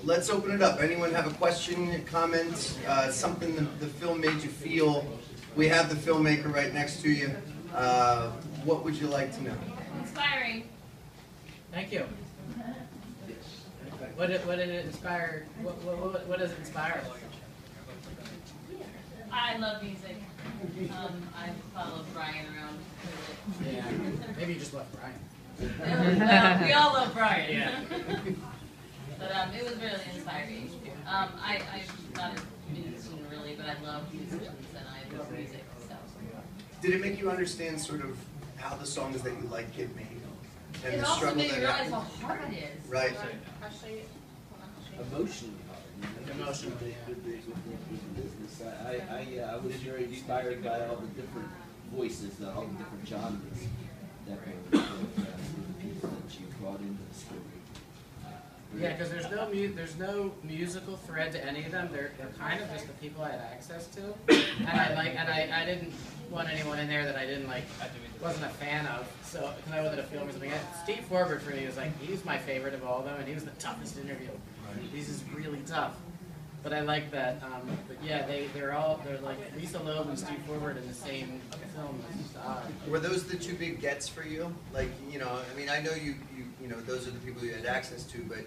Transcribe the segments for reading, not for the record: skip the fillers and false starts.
let's open it up. Anyone have a question, comment, something the film made you feel? We have the filmmaker right next to you. What would you like to know? Inspiring. Thank you. What did it inspire? What does it inspire? I love music. I follow Bryan around. Yeah. Maybe you just love Bryan. Well, we all love Bryan. Yeah. But it was really inspiring. I'm not a musician really, but I love musicians and I love music. So. Did it make you understand sort of how the songs that you like get made? And It the also struggle made that me realize happens? how hard it is. Right. I'll show you. Emotionally hard. Emotionally, with the business. I was very inspired by all the different voices, all the different genres that were the people that you brought into the story. Yeah, because there's no musical thread to any of them. They're kind of just the people I had access to, and I didn't want anyone in there that I didn't like, wasn't a fan of. So because I wasn't a film or something. Steve Forbert for me was like, he's my favorite of all of them, and he was the toughest interview. He's just really tough. But I like that. But yeah, they're like Lisa Loeb and Steve Forbert in the same film. It's just odd. Were those the two big gets for you? Like, you know, I mean, I know you know, those are the people you had access to, but,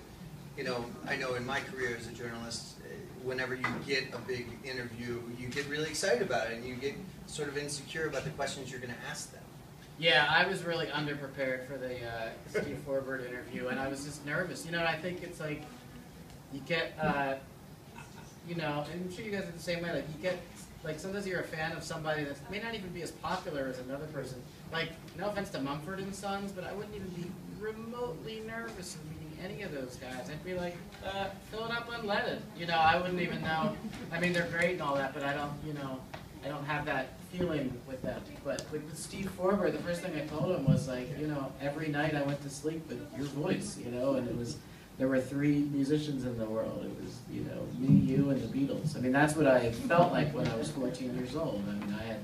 you know, I know in my career as a journalist, whenever you get a big interview, you get really excited about it, and you get sort of insecure about the questions you're going to ask them. Yeah, I was really underprepared for the Steve Forbert interview, and I was just nervous. You know, I think it's like, you get, you know, and I'm sure you guys are the same way, like you get, like sometimes you're a fan of somebody that may not even be as popular as another person. Like, no offense to Mumford and Sons, but I wouldn't even be remotely nervous of meeting any of those guys. I'd be like, fill it up unleaded. You know, I wouldn't even know. I mean, they're great and all that, but I don't, you know, I don't have that feeling with them. But with Steve Forbert, the first thing I told him was like, you know, every night I went to sleep with your voice, you know, and it was, there were 3 musicians in the world. It was, you know, me, you, and the Beatles. I mean, that's what I felt like when I was 14 years old. I mean, I had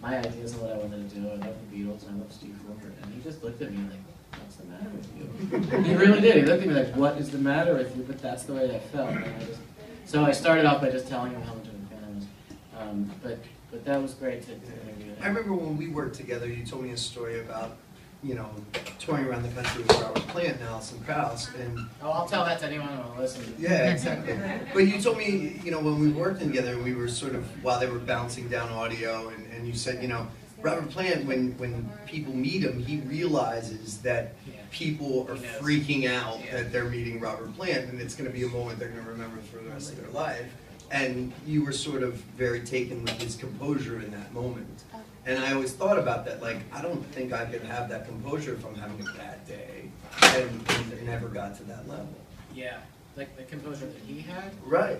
my ideas of what I wanted to do. I loved the Beatles, and I loved Steve Forbert. And he just looked at me like, what's the matter with you? He really did. He looked at me like, what is the matter with you? But that's the way I felt. And so I started off by just telling him how much of a fan I was. But that was great to interview him. I remember when we worked together, you told me a story about, you know, touring around the country with Robert Plant and Alison Krauss, and oh, I'll tell that to anyone who will listen. Yeah, exactly. But you told me, you know, when we worked together, we were sort of, while they were bouncing down audio, and you said, you know, Robert Plant, when people meet him, he realizes that people are freaking out that they're meeting Robert Plant, and it's going to be a moment they're going to remember for the rest of their life. And you were sort of very taken with his composure in that moment. And I always thought about that, like, I don't think I could have that composure if I'm having a bad day, and never got to that level. Yeah, like the composure that he had. Right.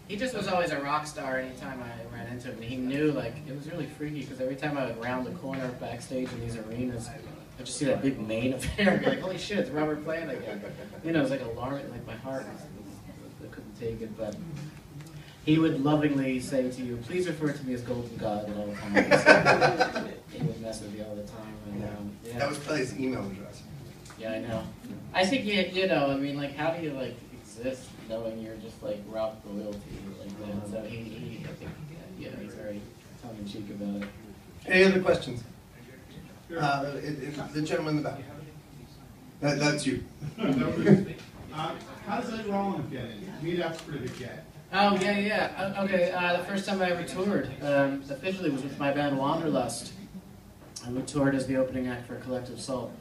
He just was always a rock star anytime I ran into him. And he knew, like, it was really freaky because every time I would round the corner backstage in these arenas, I'd just see that big mane of hair and be like, holy shit, it's Robert Plant again. You know, it was like alarming, like my heart I couldn't take it, but he would lovingly say to you, please refer to me as Golden God at all times. He would mess with you all the time. And, yeah. That was probably his email address. Yeah, I know. I think, you know, I mean, like, how do you, like, exist knowing you're just, like, rock royalty like that? So he I think, yeah, he's very tongue-in-cheek about it. Any other questions? The gentleman in the back. That's you. How does Ed Rollins get in? To me, that's pretty big get. Oh, yeah. Okay, the first time I ever toured, officially, was with my band Wanderlust. And we toured as the opening act for Collective Soul.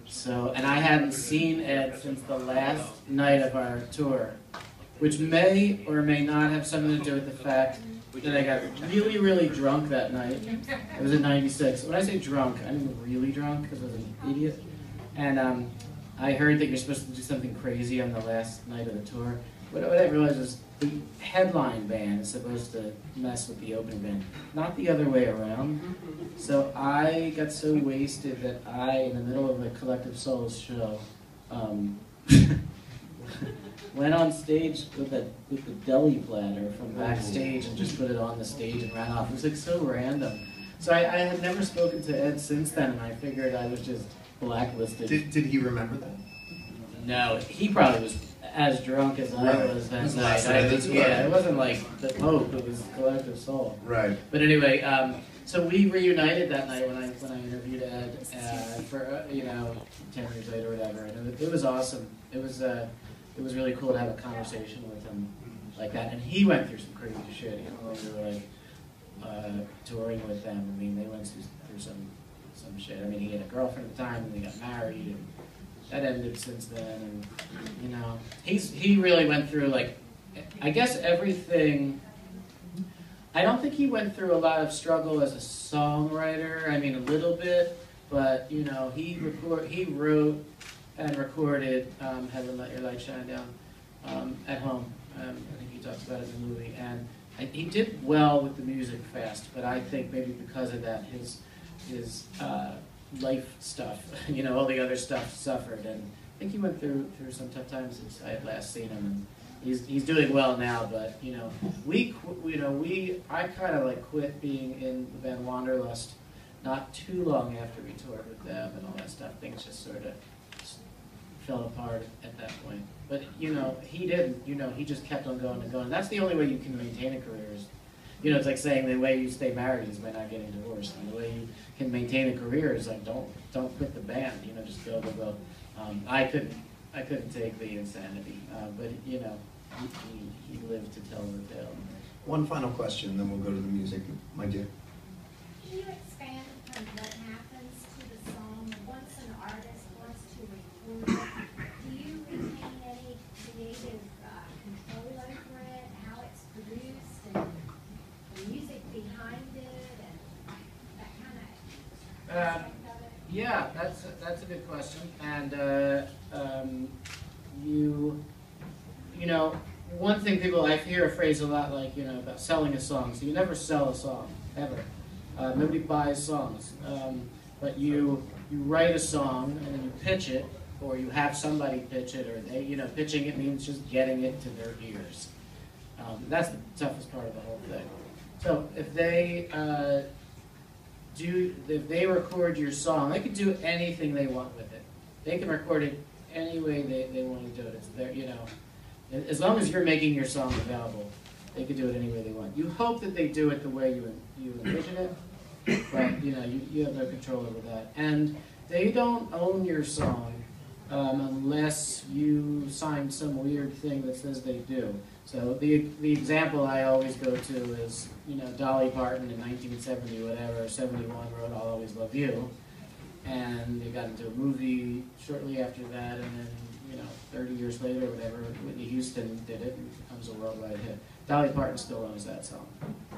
So, and I hadn't seen Ed since the last night of our tour, which may or may not have something to do with the fact that I got really, really drunk that night. It was in '96. When I say drunk, I mean really drunk because I was an idiot. And I heard that you're supposed to do something crazy on the last night of the tour. What I realized is the headline band is supposed to mess with the opening band, not the other way around. So I got so wasted that I, in the middle of a Collective Souls show, went on stage with the deli platter from backstage and just put it on the stage and ran off. It was like so random. So I had never spoken to Ed since then, and I figured I was just blacklisted. Did he remember that? No, he probably was as drunk as I Right. was It that was night. last night as well. Yeah, it wasn't like the Pope, it was Collective Soul. Right. But anyway, so we reunited that night when I interviewed Ed for 10 years later or whatever, and it was awesome. It was really cool to have a conversation with him like that, and he went through some crazy shit. When we were like touring with them. I mean, they went through some shit. I mean, he had a girlfriend at the time, and they got married, and that ended since then. And he really went through I guess everything. I don't think he went through a lot of struggle as a songwriter. I mean, a little bit, but he wrote and recorded "Heaven Let Your Light Shine Down" at home. I think he talks about it in the movie, and he did well with the music fast. But I think maybe because of that, his life stuff, all the other stuff suffered, and I think he went through some tough times since I had last seen him. And he's doing well now, but I kind of quit being in the band Wanderlust not too long after we toured with them and all that stuff. Things just sort of fell apart at that point. But he didn't. He just kept on going and going. That's the only way you can maintain a career. Is, it's like saying the way you stay married is by not getting divorced. And the way you can maintain a career is don't quit the band. Just go. I couldn't take the insanity, but he lived to tell the tale. One final question, then we'll go to the music, my dear. Can you expand upon what happens to the song once an artist wants to record it? Do you retain any creative control over it, how it's produced, and the music behind it, and that kind of aspect of it? Yeah, that's a good question, and one thing I hear a phrase a lot about selling a song. So you never sell a song ever. Nobody buys songs, but you write a song and then you pitch it, or you have somebody pitch it, or they pitching it means just getting it to their ears. That's the toughest part of the whole thing. So if they record your song, they can do anything they want with it. They can record it any way they want to do it. It's their, as long as you're making your song available, they can do it any way they want. You hope that they do it the way you envision it, but you have no control over that. And they don't own your song unless you sign some weird thing that says they do. So the example I always go to is Dolly Parton in 1970 whatever 71 wrote "I'll Always Love You," and they got into a movie shortly after that, and then 30 years later, whatever, Whitney Houston did it, and it becomes a worldwide hit. Dolly Parton still owns that song,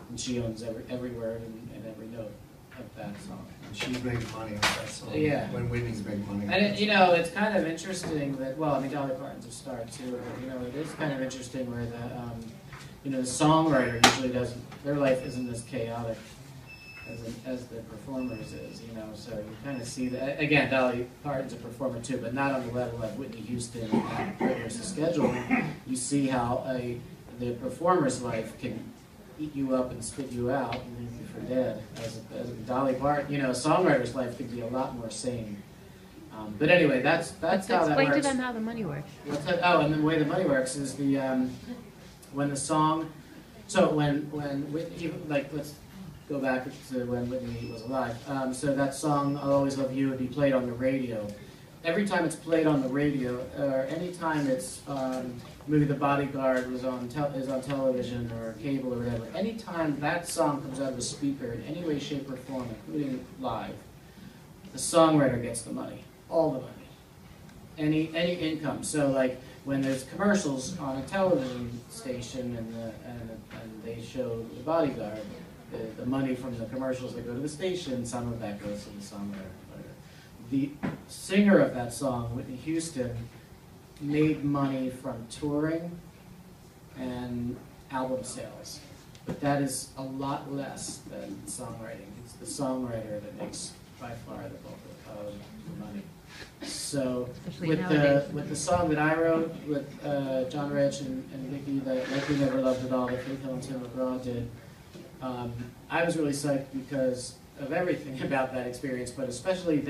and she owns every word and every note of that song. And she's making money off that song. Yeah. When Whitney's making money off And that song. it's kind of interesting that, Dolly Parton's a star too, but it is kind of interesting where the songwriter usually doesn't, their life isn't as chaotic as the performers is, so you kind of see that. Again, Dolly Parton's a performer too, but not on the level of Whitney Houston and Produce the Schedule. You see how the performer's life can eat you up and spit you out and leave you for dead. As Dolly Parton, a songwriter's life could be a lot more sane. But anyway, that's how that works. Explain to them how the money works. And the way the money works is when the song. So when Whitney, let's go back to when Whitney was alive. So that song, "I'll Always Love You," would be played on the radio. Every time it's played on the radio, or any time it's maybe The Bodyguard is on television or cable or whatever, any time that song comes out of a speaker in any way, shape, or form, including live, the songwriter gets the money, all the money, any income. So when there's commercials on a television station and they show The Bodyguard, the money from the commercials that go to the station, some of that goes to the songwriter. The singer of that song, Whitney Houston, made money from touring and album sales. But that is a lot less than songwriting. It's the songwriter that makes by far the bulk of the money. So Especially nowadays. with the song that I wrote with John Rich and Vicki, that "Like We Never Loved It All," that Faith Hill and Tim McGraw did, I was really psyched because of everything about that experience, but especially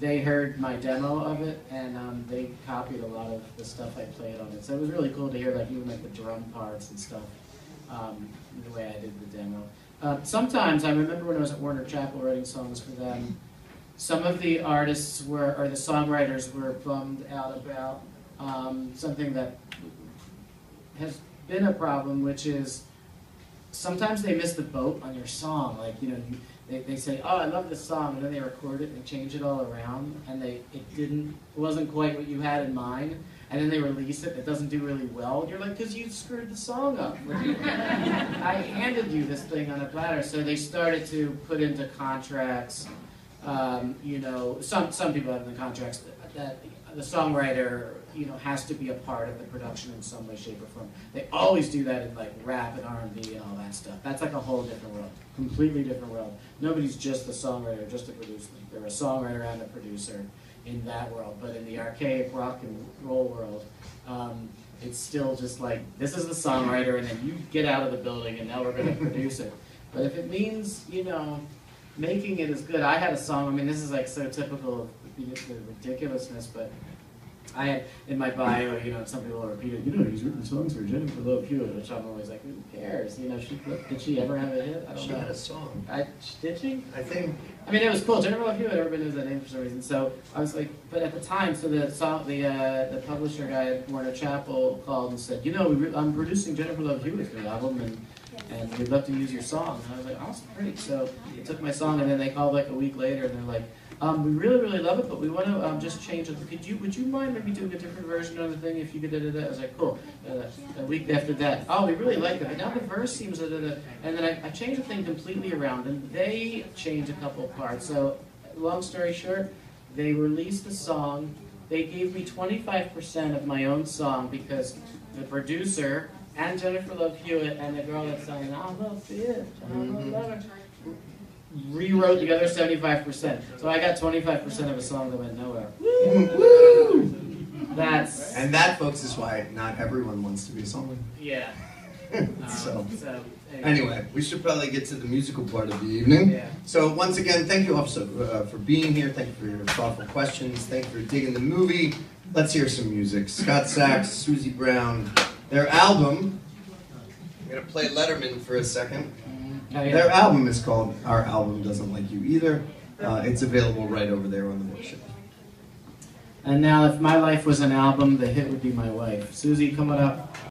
they heard my demo of it, and they copied a lot of the stuff I played on it. So it was really cool to hear, like, even like the drum parts and stuff, the way I did the demo. Sometimes, I remember when I was at Warner Chappell writing songs for them, some of the artists were, or the songwriters were bummed out about something that has been a problem, which is sometimes they miss the boat on your song. Like, you know, they say, oh, I love this song, and then they record it and change it all around, and it wasn't quite what you had in mind, and then they release it, it doesn't do really well, and you're like, because you screwed the song up. I handed you this thing on a platter. So they started to put into contracts, you know, some people have in the contracts that the songwriter, you know, has to be a part of the production in some way, shape, or form. They always do that in like rap and R&B and all that stuff. That's like a whole different world, completely different world. Nobody's just a songwriter, just a producer. They're a songwriter and a producer in that world. But in the archaic rock and roll world, it's still just like, this is the songwriter, and then you get out of the building, and now we're going to produce it. But if it means, you know, making it as good. I had a song, I mean, this is like so typical of the ridiculousness, but I had in my bio, you know, some people repeated, you know, he's written songs for Jennifer Love Hewitt, which I'm always like, who cares? You know, did she ever have a hit? I don't know. She had a song. Did she? I think. I mean, it was cool. Jennifer Love Hewitt, everybody knows that name for some reason. So I was like, but at the time, so the publisher guy at Warner Chappell called and said, you know, I'm producing Jennifer Love Hewitt's new album, and we'd love to use your song. And I was like, awesome, great. So they took my song, and then they called like a week later, and they're like, we really, really love it, but we want to just change it. Would you mind maybe doing a different version of the thing if you could da-da-da? I was like, cool. A week after that, oh, we really like it, but now the verse seems da-da-da. And then I changed the thing completely around, and they changed a couple of parts. So, long story short, they released the song. They gave me 25% of my own song because the producer and Jennifer Love Hewitt and the girl that sang, I love it, I love her, rewrote the other 75%. So I got 25% of a song that went nowhere. Woo! And that, folks, is why not everyone wants to be a songwriter. Yeah. So anyway, we should probably get to the musical part of the evening. Yeah. So once again, thank you all for being here. Thank you for your thoughtful questions. Thank you for digging the movie. Let's hear some music. Scot Sax, Susie Brown, their album. I'm going to play Letterman for a second. Oh, yeah. Their album is called Our Album Doesn't Like You Either. It's available right over there on the bookshelf. And now, if my life was an album, the hit would be my wife. Susie, come on up.